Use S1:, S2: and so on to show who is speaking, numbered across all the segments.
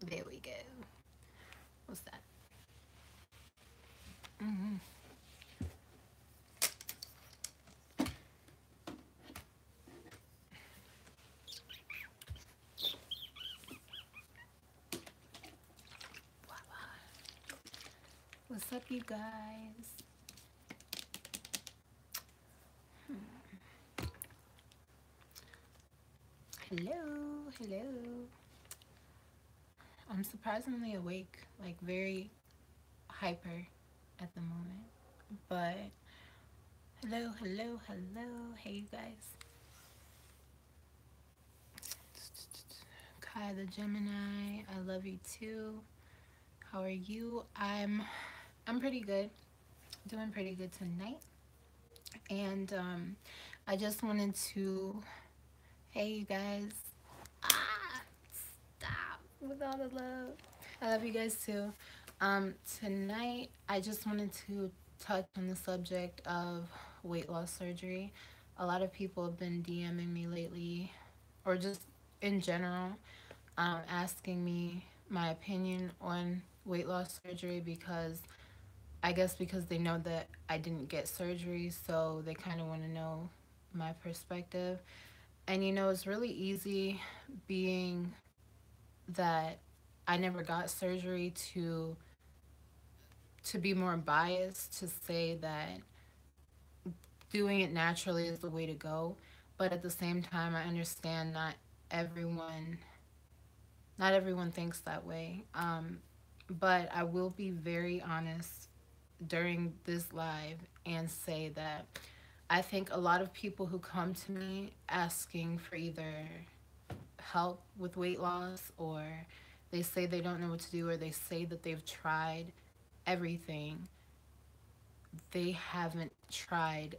S1: There we go. What's that? Mm-hmm. What's up, you guys? Hello, hello. I'm surprisingly awake, like very hyper at the moment. But hello, hello, hello. Hey, you guys. Kai the Gemini, I love you too. How are you? I'm pretty good. Doing pretty good tonight. And I just wanted to, hey, you guys. Ah, stop with all the love. I love you guys too. Tonight, I just wanted to touch on the subject of weight loss surgery. A lot of people have been DMing me lately, or just in general, asking me my opinion on weight loss surgery because I guess because they know that I didn't get surgery, so they kind of want to know my perspective. And it's really easy being that I never got surgery to be more biased to say that doing it naturally is the way to go. But at the same time, I understand everyone not everyone thinks that way. But I will be very honest during this live and say that I think a lot of people who come to me asking for either help with weight loss, or they say they don't know what to do, or they say that they've tried everything, they haven't tried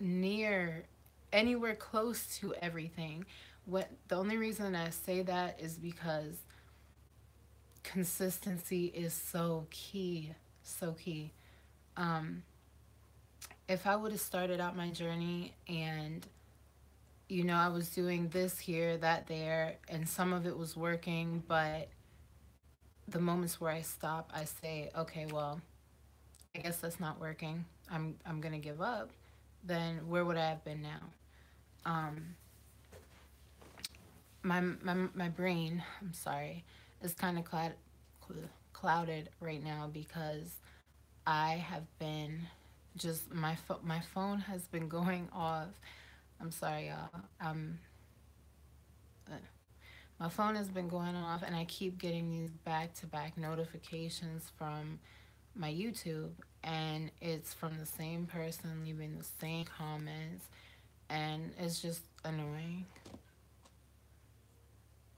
S1: near anywhere close to everything. What the only reason I say that is because consistency is so key, so key. Um, if I would have started out my journey and I was doing this here, that there, and some of it was working, but the moments where I stop, I say, okay, well, I guess that's not working. I'm gonna give up. Then where would I have been now? Um, my brain, I'm sorry, is kind of clouded right now because I have been just my phone has been going off. I'm sorry, y'all. Uh, my phone has been going off, and I keep getting these back to back notifications from my YouTube, and it's from the same person leaving the same comments, and it's just annoying.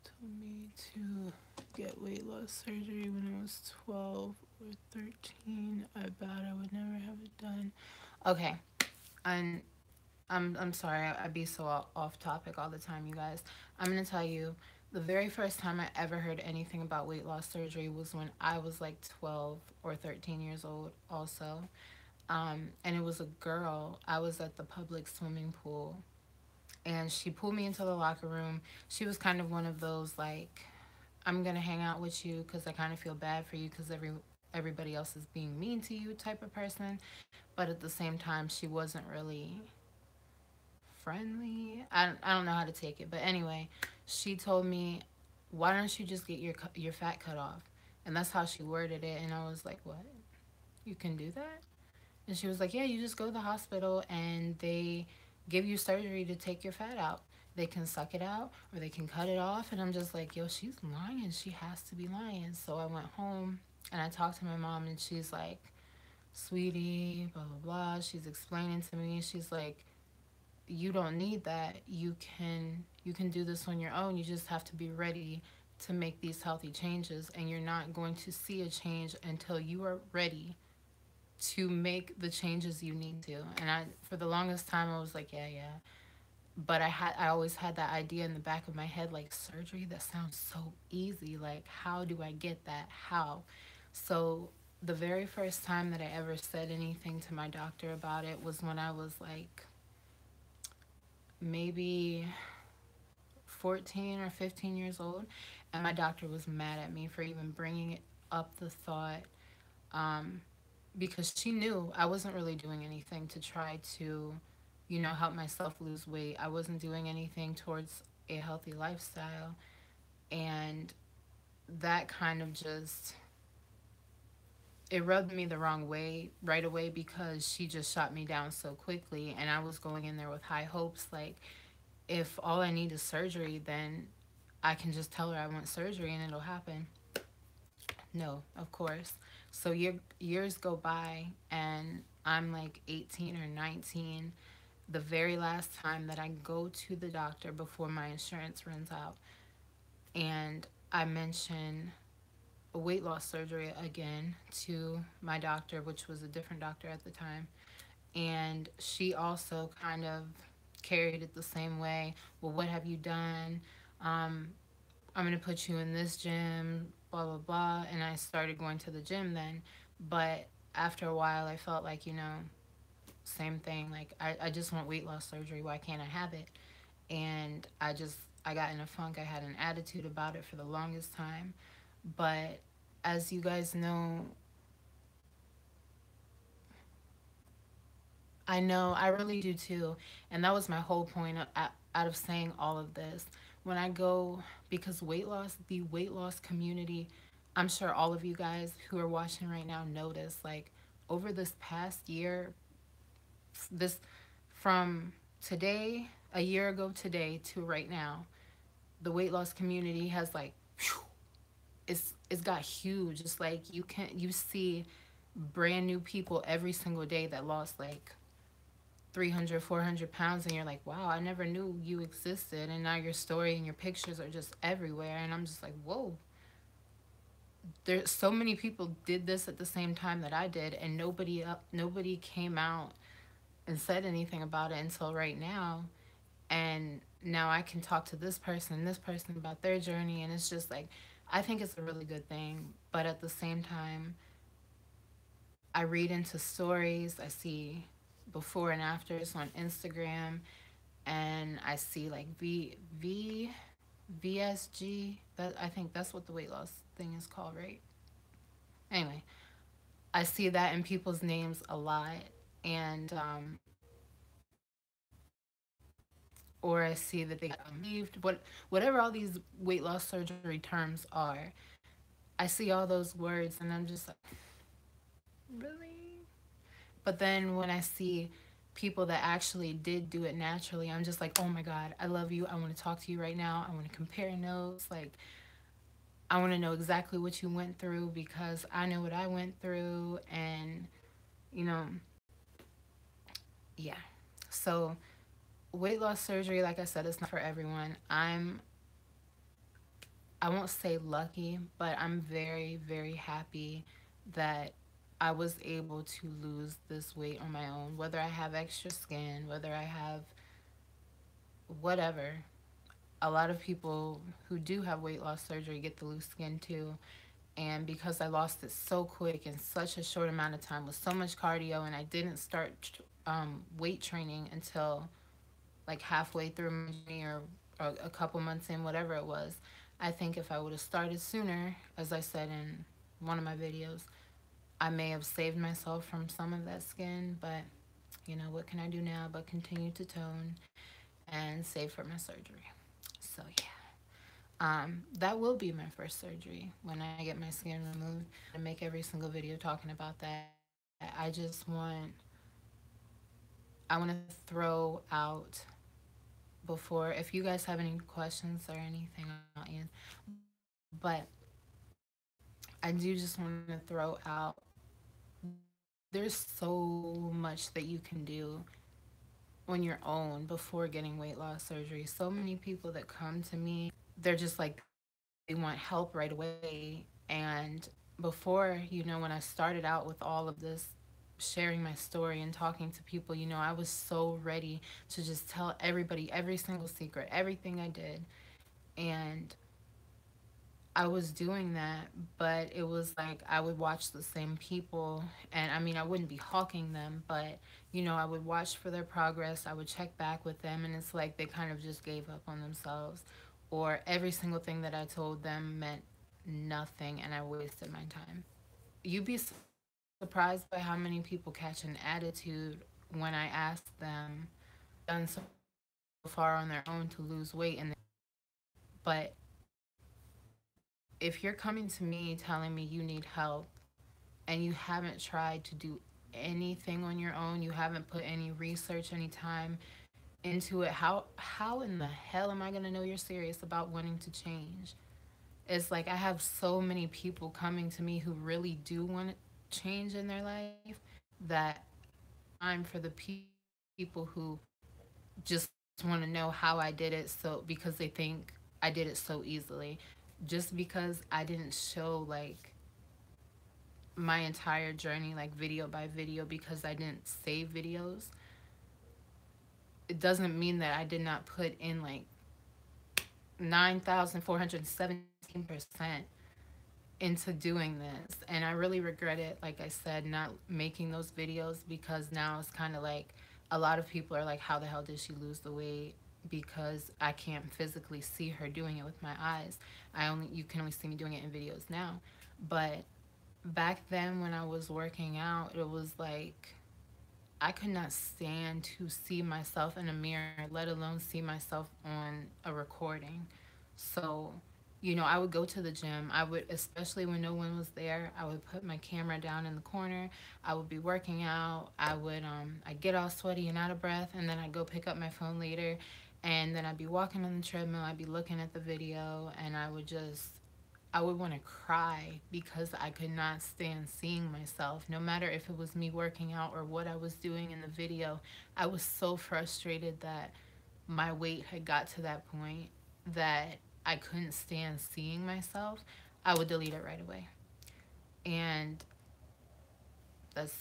S1: Told me to get weight loss surgery when I was 12 or 13. I vowed I would never have it done. Okay, and I'm sorry, I'd be so off topic all the time, you guys. I'm gonna tell you, the very first time I ever heard anything about weight loss surgery was when I was like 12 or 13 years old, also. And it was a girl. I was at the public swimming pool, and she pulled me into the locker room. She was kind of one of those, like, I'm gonna hang out with you because I kind of feel bad for you because everybody else is being mean to you type of person. But at the same time, she wasn't really friendly. I don't know how to take it, but anyway, she told me, "Why don't you just get your fat cut off?" And that's how she worded it, and I was like, "What? You can do that?" And she was like, "Yeah, you just go to the hospital and they give you surgery to take your fat out. They can suck it out or they can cut it off." And I'm just like, "Yo, she's lying. She has to be lying." So I went home and I talked to my mom, and she's like, "Sweetie, blah blah blah." She's explaining to me. She's like, "You don't need that. You can do this on your own. You just have to be ready to make these healthy changes, and you're not going to see a change until you are ready to make the changes you need to." And for the longest time, I was like, "Yeah, yeah." But I always had that idea in the back of my head, like, surgery, that sounds so easy. Like, how do I get that? How? So the very first time that I ever said anything to my doctor about it was when I was like maybe 14 or 15 years old, and my doctor was mad at me for even bringing it up the thought, um, because she knew I wasn't really doing anything to try to, help myself lose weight. I wasn't doing anything towards a healthy lifestyle. And that kind of just, it rubbed me the wrong way right away because she just shot me down so quickly. And I was going in there with high hopes. Like, if all I need is surgery, then I can just tell her I want surgery and it'll happen. No, of course. So years go by, and I'm like 18 or 19. The very last time that I go to the doctor before my insurance runs out, and I mention a weight loss surgery again to my doctor, which was a different doctor at the time. And she also kind of carried it the same way. Well, what have you done? Um, I'm going to put you in this gym, blah, blah, blah. And I started going to the gym then. But after a while, I felt like, same thing. Like, I just want weight loss surgery. Why can't I have it? And I got in a funk. I had an attitude about it for the longest time. But as you guys know, I know, I really do too. And that was my whole point out of saying all of this. When I go, because the weight loss community, I'm sure all of you guys who are watching right now notice, like, over this past year, this from today, a year ago today to right now, the weight loss community has like, phew, it's got huge. It's like you see brand new people every single day that lost like 300, 400 pounds, and you're like, wow, I never knew you existed. And now your story and your pictures are just everywhere. And I'm just like, whoa, there's so many people did this at the same time that I did, and nobody came out and said anything about it until right now. And now I can talk to this person about their journey, and it's just like, I think it's a really good thing. But at the same time, I read into stories, I see before and afters on Instagram, and I see like VSG. That, I think that's what the weight loss thing is called, right? Anyway, I see that in people's names a lot, and or I see that they got leaved. Whatever all these weight loss surgery terms are, I see all those words, and I'm just like, really? But then when I see people that actually did do it naturally, I'm just like, oh my God, I love you. I want to talk to you right now. I want to compare notes. Like, I want to know exactly what you went through because I know what I went through. And, you know, yeah. So, weight loss surgery, like I said, it's not for everyone. I won't say lucky, but I'm very, very happy that I was able to lose this weight on my own. Whether I have extra skin, whether I have whatever. A lot of people who do have weight loss surgery get the loose skin too. And because I lost it so quick in such a short amount of time with so much cardio, and I didn't start weight training until like halfway through my journey, or a couple months in, whatever it was. I think if I would have started sooner, as I said in one of my videos, I may have saved myself from some of that skin. But what can I do now but continue to tone and save for my surgery? So yeah, that will be my first surgery when I get my skin removed. I make every single video talking about that. I want to throw out, before, if you guys have any questions or anything, I'll answer. But I do just want to throw out, there's so much that you can do on your own before getting weight loss surgery. So many people that come to me, they're just like, they want help right away. And before, when I started out with all of this, sharing my story and talking to people, I was so ready to just tell everybody every single secret, everything I did. And I was doing that, but it was like I would watch the same people, and I mean, I wouldn't be hawking them, but I would watch for their progress. I would check back with them, and it's like they kind of just gave up on themselves, or every single thing that I told them meant nothing and I wasted my time. You'd be surprised by how many people catch an attitude when I ask them what they've done so far on their own to lose weight, and they say nothing. But if you're coming to me telling me you need help and you haven't tried to do anything on your own, you haven't put any research, any time into it, how in the hell am I going to know you're serious about wanting to change? It's like I have so many people coming to me who really do want to change in their life that I'm for the people who just want to know how I did it, so because they think I did it so easily. Just because I didn't show like my entire journey like video by video because I didn't save videos, it doesn't mean that I did not put in like 9,417% into doing this. And I really regret it, like I said, not making those videos, because now it's kind of like a lot of people are like, how the hell did she lose the weight? Because I can't physically see her doing it with my eyes. You can only see me doing it in videos now. But back then when I was working out, it was like I could not stand to see myself in a mirror, let alone see myself on a recording. So, I would go to the gym. I would, especially when no one was there, I would put my camera down in the corner. I would be working out. I'd get all sweaty and out of breath, and then I'd go pick up my phone later, and then I'd be walking on the treadmill. I'd be looking at the video, and I would want to cry because I could not stand seeing myself. No matter if it was me working out or what I was doing in the video, I was so frustrated that my weight had got to that point that I couldn't stand seeing myself. I would delete it right away. And that's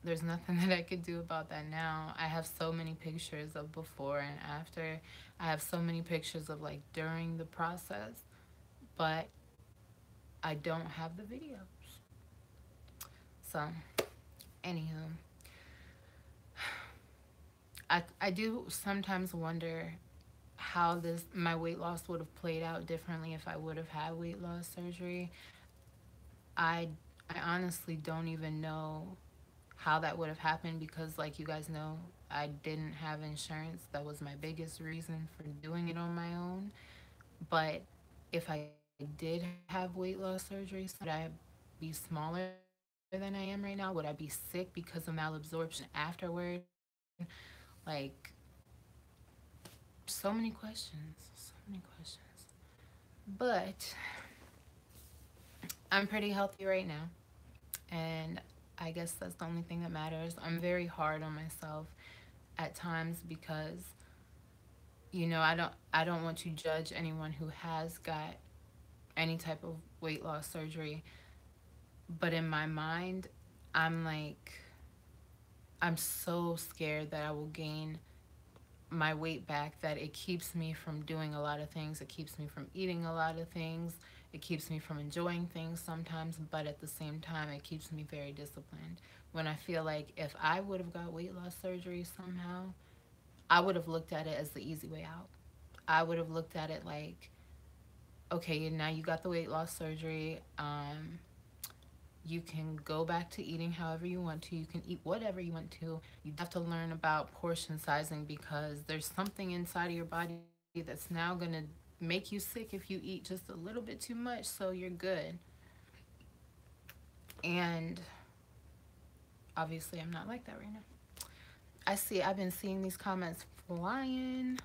S1: there's nothing that I could do about that now. I have so many pictures of before and after. I have so many pictures of like during the process, but I don't have the videos. So, anywho, I do sometimes wonder how this my weight loss would have played out differently if I would have had weight loss surgery. I I honestly don't even know how that would have happened because, like you guys know, I didn't have insurance. That was my biggest reason for doing it on my own. But if I did have weight loss surgery, would I be smaller than I am right now? Would I be sick because of malabsorption afterward? Like, so many questions. So many questions. But I'm pretty healthy right now. And I guess that's the only thing that matters. I'm very hard on myself at times because I don't want to judge anyone who has got any type of weight loss surgery, but in my mind, I'm like I'm so scared that I will gain my weight back that it keeps me from doing a lot of things. It keeps me from eating a lot of things. It keeps me from enjoying things sometimes, but at the same time, it keeps me very disciplined. When I feel like if I would have got weight loss surgery somehow, I would have looked at it as the easy way out. I would have looked at it like, okay, now you got the weight loss surgery. You can go back to eating however you want to. You can eat whatever you want to. You have to learn about portion sizing because there's something inside of your body that's now going to make you sick if you eat just a little bit too much, so you're good. And obviously, I'm not like that right now. I've been seeing these comments flying,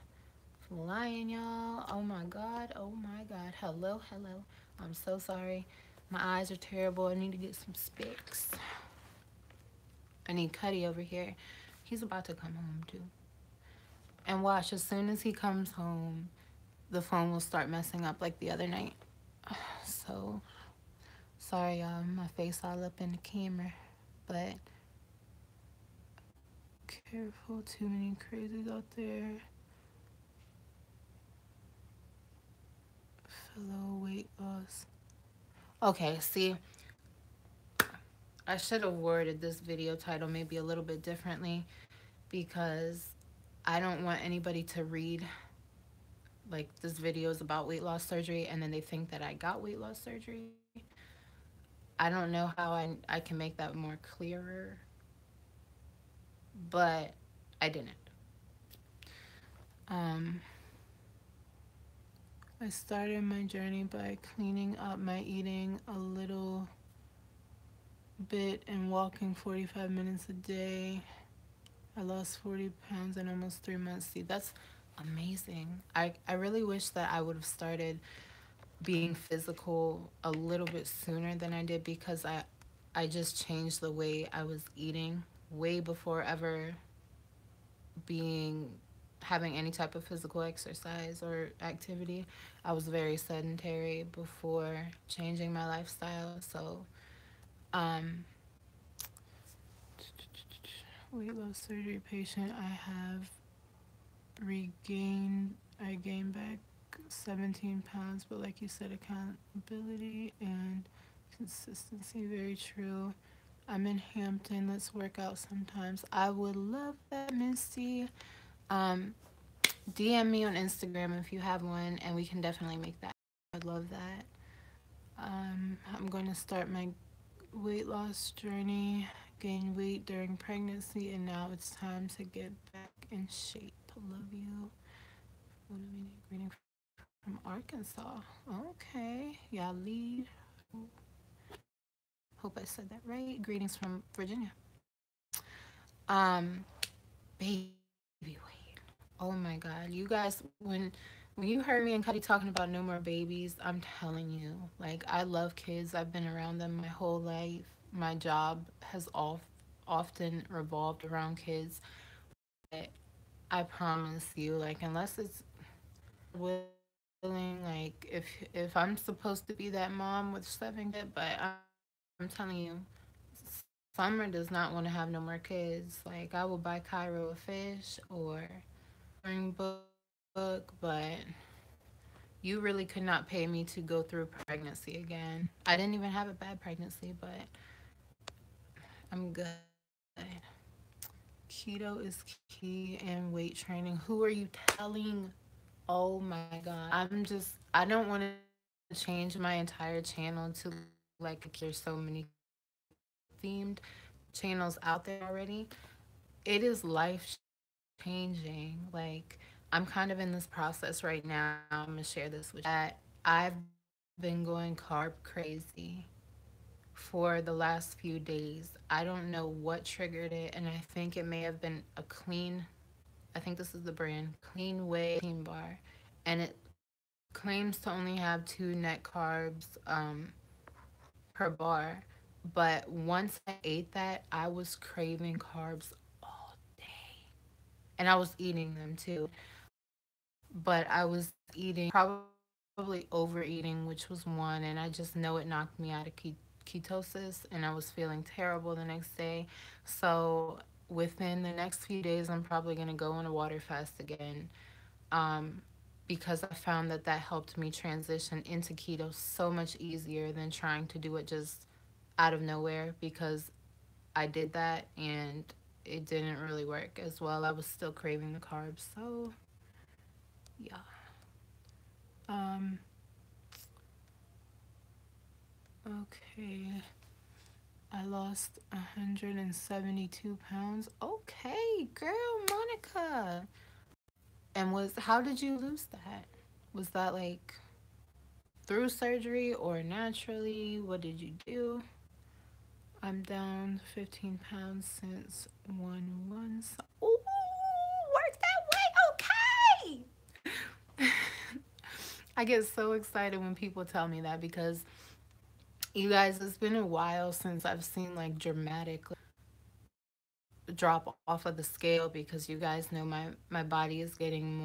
S1: flying, y'all. Oh my God. Oh my God. Hello, hello. I'm so sorry. My eyes are terrible. I need to get some specs. I need Cuddy over here. He's about to come home too. And watch, as soon as he comes home, the phone will start messing up like the other night. So, sorry, y'all. My face all up in the camera. But, careful. Too many crazies out there. Fellow weight loss. Okay, see, I should have worded this video title maybe a little bit differently because I don't want anybody to read like this video is about weight loss surgery, and then they think that I got weight loss surgery. I don't know how I can make that more clearer, but I didn't. Um, I started my journey by cleaning up my eating a little bit and walking 45 minutes a day. I lost 40 pounds in almost 3 months. See, that's amazing. I really wish that I would have started being physical a little bit sooner than I did, because I just changed the way I was eating way before ever being having any type of physical exercise or activity. I was very sedentary before changing my lifestyle. So, um, weight loss surgery patient, I gained back 17 pounds, but like you said, accountability and consistency, very true. I'm in Hampton. Let's work out sometimes. I would love that, Misty. Um, DM me on Instagram if you have one, and we can definitely make that. I'd love that. I'm going to start my weight loss journey. Gained weight during pregnancy, and now it's time to get back in shape. Love you. What do we need? Greeting from Arkansas. Okay. Y'all lead. Hope I said that right. Greetings from Virginia. Um, baby weight. Oh my God, you guys, when you heard me and Cuddy talking about no more babies, I'm telling you, like, I love kids. I've been around them my whole life. My job has often revolved around kids, but I promise you, like, unless it's God willing, like, if I'm supposed to be that mom with 7 kids, but I'm telling you, Summer does not want to have no more kids. Like, I will buy Cairo a fish or coloring book, but you really could not pay me to go through pregnancy again. I didn't even have a bad pregnancy, but I'm good. Keto is key and weight training. Who are you telling? Oh my God. I don't want to change my entire channel to like a keto channel because there's so many keto themed channels out there already. It is life changing. Like, I'm kind of in this process right now. I'm gonna share this with you that I've been going carb crazy for the last few days. I don't know what triggered it, and I think it may have been a clean, I think this is the brand, Clean Way protein bar, and it claims to only have 2 net carbs per bar. But once I ate that, I was craving carbs all day, and I was eating them too. But I was eating, probably overeating, which was one, and I just know it knocked me out of ketosis, and I was feeling terrible the next day. So within the next few days, I'm probably gonna go on a water fast again, um, because I found that that helped me transition into keto so much easier than trying to do it just out of nowhere, because I did that and it didn't really work as well. I was still craving the carbs. So, yeah. Um, okay. I lost 172 pounds. Okay, girl, Monica. And how did you lose that? Was that like through surgery or naturally? What did you do? I'm down 15 pounds since 1 1. Ooh, work that way. Okay. I get so excited when people tell me that, because you guys, it's been a while since I've seen like dramatic drop off of the scale, because you guys know my body is getting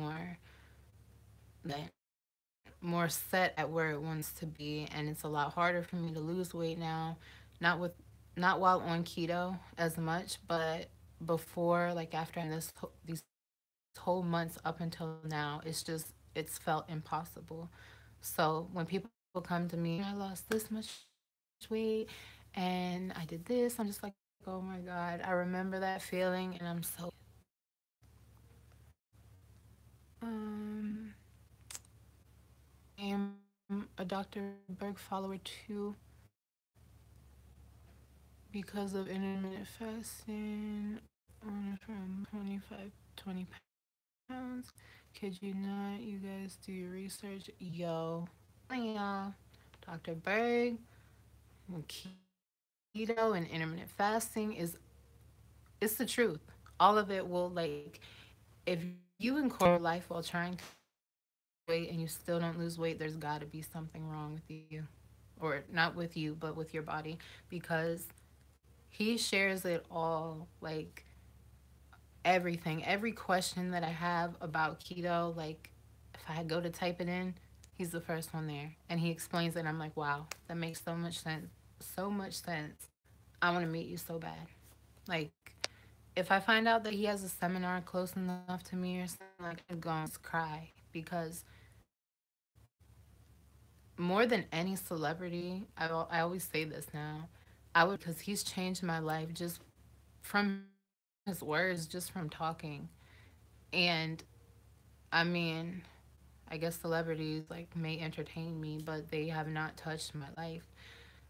S1: more set at where it wants to be, and it's a lot harder for me to lose weight now. Not with not while on keto as much, but before, like after I'm this these whole months up until now, it's felt impossible. So when people come to me, I lost this much weight and I did this, I'm just like, oh my God, I remember that feeling and I'm so um am a Dr. Berg follower too because of intermittent fasting on from 20 pounds. Kid you not, you guys do your research. Yo, y'all, Dr. Berg, keto and intermittent fasting it's the truth. All of it will like if you incorporate your life while trying to lose weight and you still don't lose weight, there's got to be something wrong with you. Or not with you, but with your body because he shares it all like everything. Every question that I have about keto, like if I go to type it in, he's the first one there and he explains it. I'm like, wow, that makes so much sense. So much sense. I want to meet you so bad. Like, if I find out that he has a seminar close enough to me or something, like, I'm going to cry because more than any celebrity, I always say this now, I would, because he's changed my life just from his words, just from talking. And I mean, I guess celebrities like may entertain me, but they have not touched my life.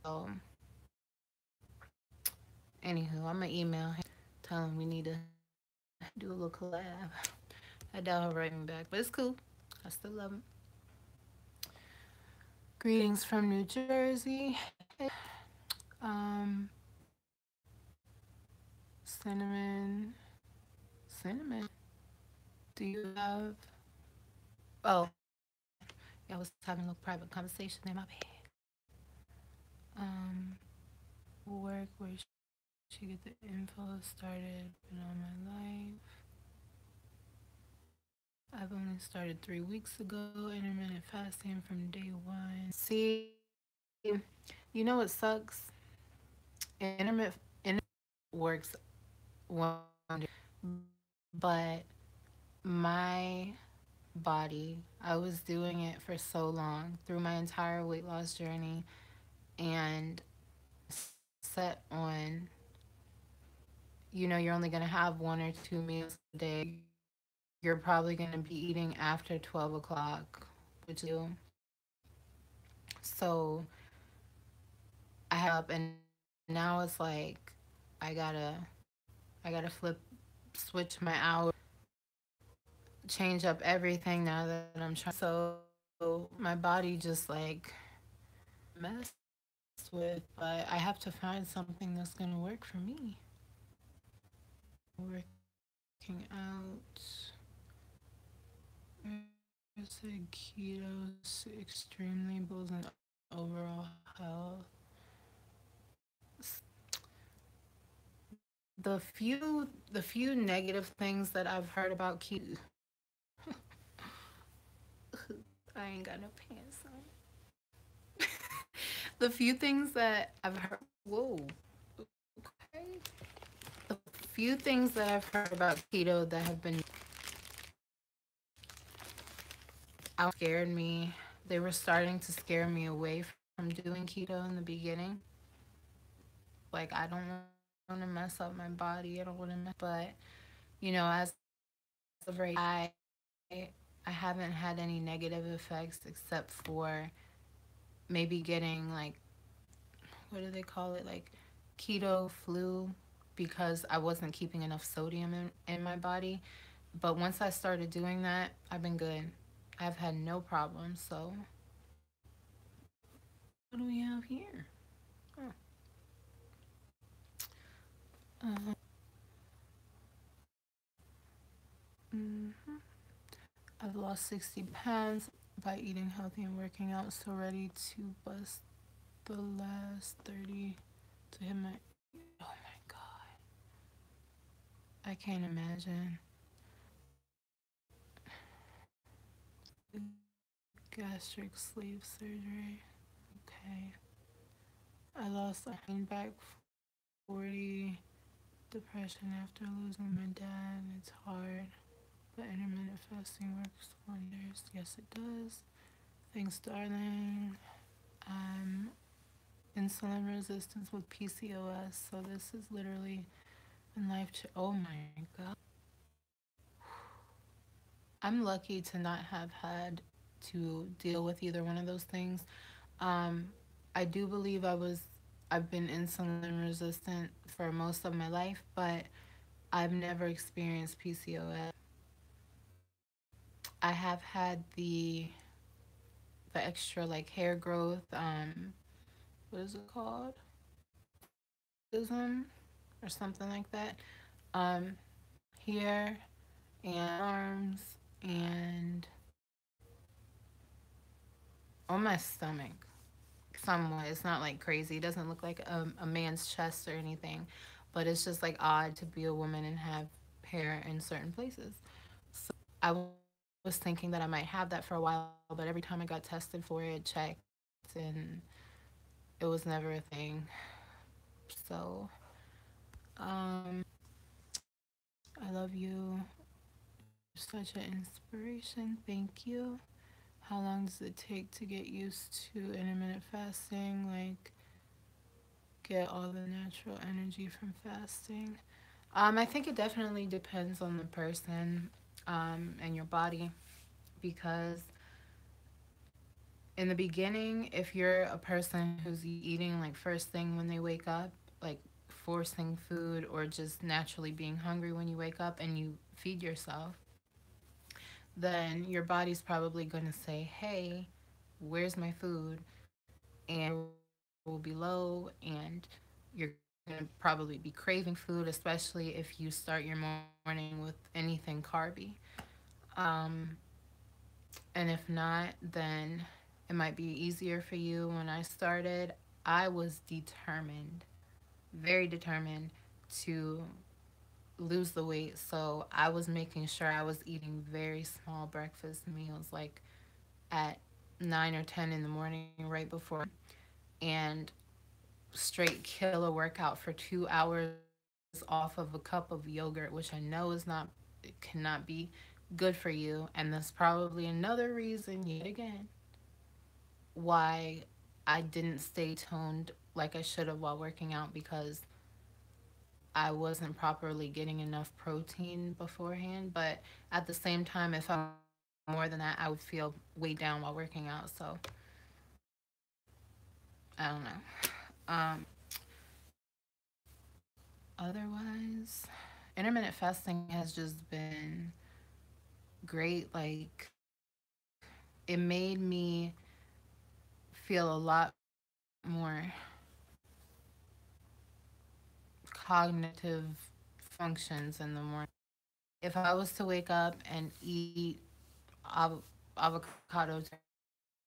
S1: So, anywho, I'm gonna email him, tell him we need to do a little collab. I doubt he'll write me back, but it's cool. I still love him. Greetings from New Jersey. Um, cinnamon, cinnamon. Do you have? Oh, yeah, I was having a little private conversation in my bed. Um, work where she get the info started, been all my life. I've only started 3 weeks ago. Intermittent fasting from day one. See, you know what sucks? Intermittent works wonders, but my body, I was doing it for so long through my entire weight loss journey and set on, you're only going to have 1 or 2 meals a day. You're probably going to be eating after 12 o'clock, which is so I have to give up, and now it's like I gotta switch my hours, change up everything now that I'm trying. So my body just like messed with, but I have to find something that's gonna work for me. Working out. There's a keto extremely boosts in overall health. The few negative things that I've heard about keto, I ain't got no pants on. The few things that I've heard, whoa, okay. The few things that I've heard about keto that have been scared me. They were starting to scare me away from doing keto in the beginning. Like I don't want to mess up my body. I don't want to mess, but as of right now, I haven't had any negative effects except for maybe getting like, what do they call it, like keto flu, because I wasn't keeping enough sodium in my body. But once I started doing that, I've been good. I've had no problems. So what do we have here? Oh. Uh, mhm. I've lost 60 pounds by eating healthy and working out. So ready to bust the last 30 to hit my. Oh my God. I can't imagine. Gastric sleeve surgery. Okay. I lost a back 40. Depression after losing my dad. It's hard. But intermittent fasting works wonders. Yes, it does. Thanks, darling. I'm insulin resistance with PCOS. So this is literally in life. Oh my God. I'm lucky to not have had. to deal with either one of those things. Um, I do believe I've been insulin resistant for most of my life, but I've never experienced PCOS. I have had the extra like hair growth, what is it called? Hirsutism or something like that. Um, here and arms and on my stomach. Somewhat. It's not like crazy. It doesn't look like a man's chest or anything, but it's just like odd to be a woman and have hair in certain places. So I was thinking that I might have that for a while, but every time I got tested for it, checked, and it was never a thing. So, um, I love you. You're such an inspiration. Thank you. How long does it take to get used to intermittent fasting? Like, get all the natural energy from fasting? I think it definitely depends on the person and your body because in the beginning, if you're a person who's eating like first thing when they wake up, like forcing food or just naturally being hungry when you wake up and you feed yourself, then your body's probably going to say, hey, where's my food? And your blood sugar will be low and you're going to probably be craving food, especially if you start your morning with anything carby. Um, and if not, then it might be easier for you. When I started, I was determined, very determined to lose the weight. So I was making sure I was eating very small breakfast meals, like at 9 or 10 in the morning, right before, and straight kill a workout for 2 hours off of a cup of yogurt, which I know is not, it cannot be good for you. And that's probably another reason, yet again, why I didn't stay toned like I should have while working out because I wasn't properly getting enough protein beforehand. But at the same time, if I were more than that, I would feel weighed down while working out. So I don't know. Otherwise, intermittent fasting has just been great. Like, it made me feel a lot more cognitive functions in the morning. If I was to wake up and eat avocado toast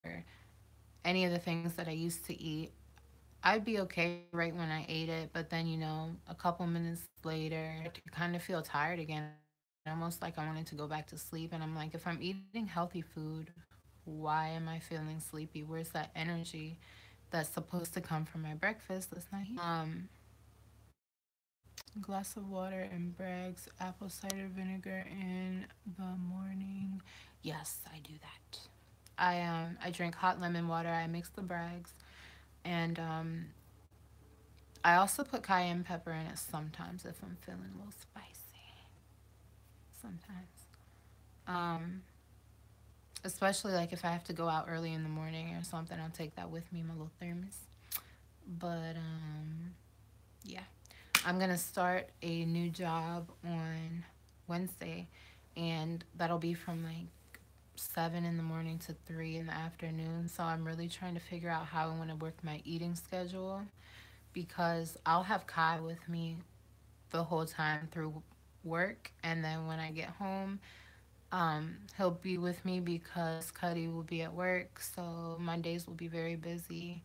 S1: or any of the things that I used to eat, I'd be okay right when I ate it. But then, a couple minutes later, I start to kind of feel tired again, almost like I wanted to go back to sleep. And I'm like, if I'm eating healthy food, why am I feeling sleepy? Where's that energy that's supposed to come from my breakfast that's not here? Glass of water and Bragg's apple cider vinegar in the morning. Yes, I do that. I drink hot lemon water. I mix the Bragg's, and I also put cayenne pepper in it sometimes if I'm feeling a little spicy. Sometimes, um, especially like if I have to go out early in the morning or something, I'll take that with me, my little thermos. But yeah, I'm gonna start a new job on Wednesday, and that'll be from like 7 in the morning to 3 in the afternoon. So I'm really trying to figure out how I want to work my eating schedule because I'll have Kai with me the whole time through work, and then when I get home, he'll be with me because Cuddy will be at work. So Mondays will be very busy,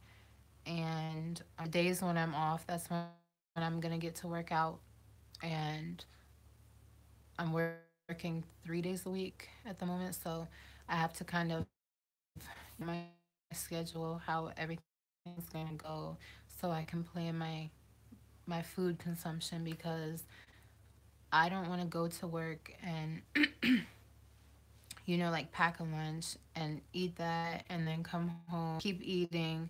S1: and the days when I'm off, that's when I'm gonna get to work out, and I'm working 3 days a week at the moment. So I have to kind of my schedule, how everything's gonna go, so I can plan my food consumption because I don't want to go to work and like pack a lunch and eat that and then come home keep eating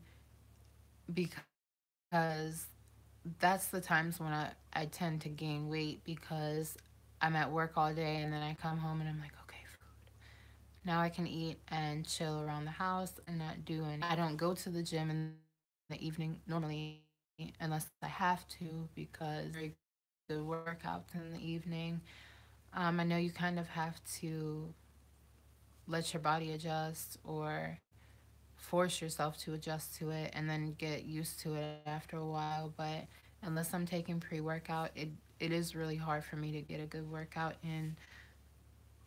S1: because that's the times when I tend to gain weight because I'm at work all day and then I come home and I'm like, okay, food. Now I can eat and chill around the house and not do any. I don't go to the gym in the evening normally unless I have to because very good workouts in the evening. I know you kind of have to let your body adjust or force yourself to adjust to it and then get used to it after a while. But unless I'm taking pre-workout, it is really hard for me to get a good workout in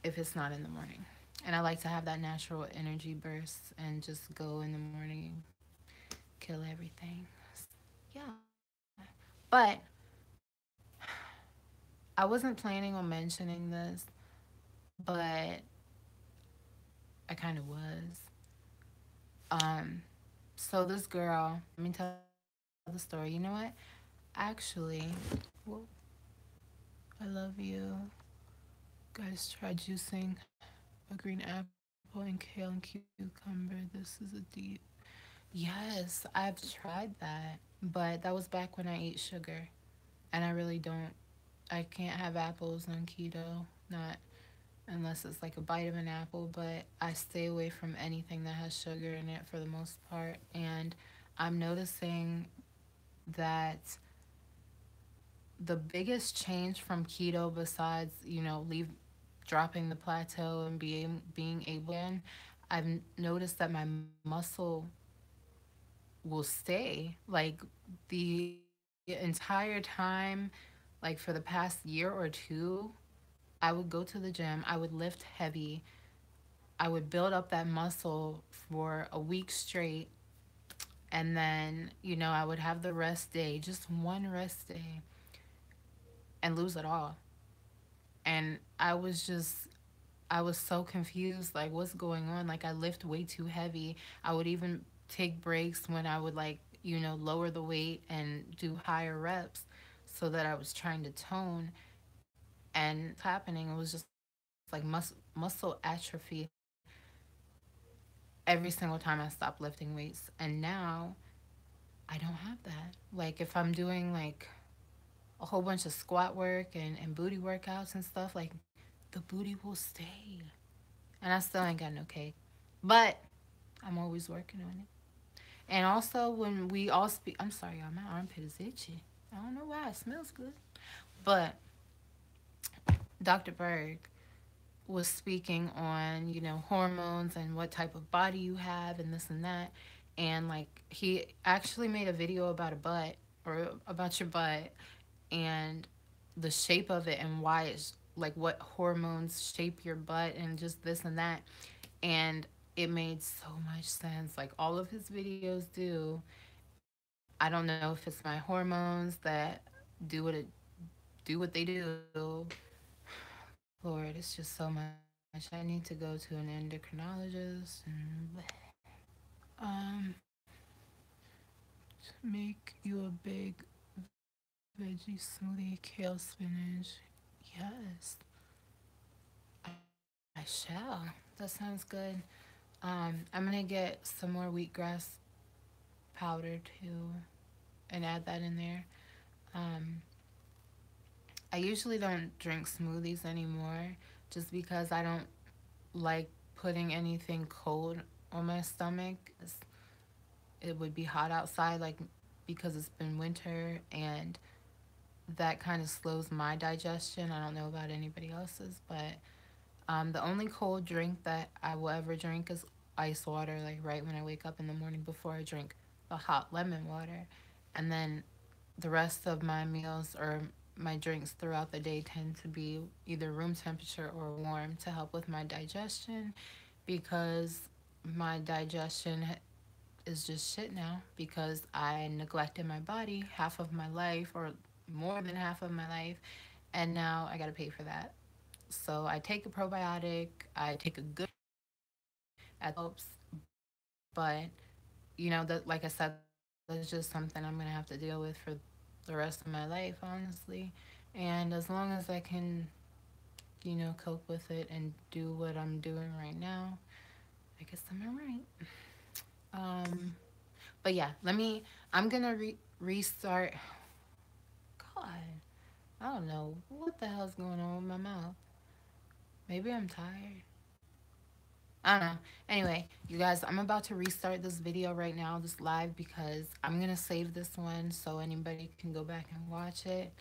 S1: if it's not in the morning. And I like to have that natural energy burst and just go in the morning and kill everything. Yeah. But I wasn't planning on mentioning this, but I kind of was. Um, so this girl, let me tell the story. You know what? Actually, whoa, I love you. Guys, try juicing a green apple and kale and cucumber. This is a deep. Yes, I've tried that, but that was back when I ate sugar, and I really don't. I can't have apples on keto, not unless it's like a bite of an apple, but I stay away from anything that has sugar in it for the most part. And I'm noticing that the biggest change from keto, besides, leave dropping the plateau and being able again, I've noticed that my muscle will stay. Like the entire time, like for the past year or two, I would go to the gym, I would lift heavy, I would build up that muscle for a week straight, and then, I would have the rest day, just one rest day, and lose it all. And I was so confused, like, what's going on? Like, I lift way too heavy. I would even take breaks when I would, like, lower the weight and do higher reps so that I was trying to tone. And happening, it was just like muscle atrophy every single time I stopped lifting weights. And now I don't have that. Like, if I'm doing like a whole bunch of squat work and booty workouts and stuff, like, the booty will stay. And I still ain't got no cake. But I'm always working on it. And also, when we all speak, I'm sorry, y'all, my armpit is itchy. I don't know why, it smells good. But Dr. Berg was speaking on, hormones and what type of body you have and this and that. And like, he actually made a video about a butt, or about your butt, and the shape of it and why it's like what hormones shape your butt and just this and that. And it made so much sense. Like, all of his videos do. I don't know if it's my hormones that do what it do what they do. Lord, it's just so much. I need to go to an endocrinologist and make you a big veggie smoothie, kale, spinach. Yes, I shall. That sounds good. I'm gonna get some more wheatgrass powder too and add that in there. Um, I usually don't drink smoothies anymore just because I don't like putting anything cold on my stomach. It would be hot outside, like, because it's been winter, and that kind of slows my digestion. I don't know about anybody else's, but the only cold drink that I will ever drink is ice water, like right when I wake up in the morning before I drink the hot lemon water. And then the rest of my meals or my drinks throughout the day tend to be either room temperature or warm to help with my digestion, because my digestion is just shit now because I neglected my body half of my life, or more than half of my life, and now I got to pay for that. So I take a probiotic, I take a good helps, but that, like I said, that's just something I'm gonna have to deal with for the rest of my life, honestly. And as long as I can, cope with it and do what I'm doing right now, I guess I'm alright. Um, but yeah, I'm gonna restart. God, I don't know what the hell's going on with my mouth. Maybe I'm tired. I don't know. Anyway, you guys, I'm about to restart this video right now, this live, because I'm gonna save this one so anybody can go back and watch it.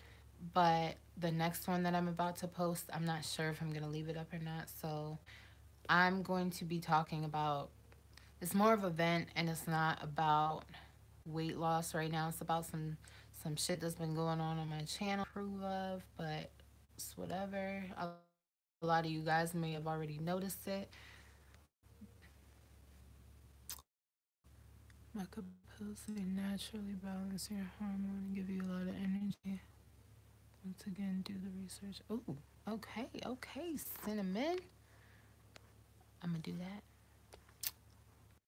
S1: But the next one that I'm about to post, I'm not sure if I'm gonna leave it up or not. So I'm going to be talking about, it's more of an event, and it's not about weight loss right now. It's about some shit that's been going on my channel that I don't approve of, but it's whatever. A lot of you guys may have already noticed it. Macapills, they naturally balance your hormone and give you a lot of energy. Once again, do the research. Oh, okay, okay, cinnamon. I'm gonna do that.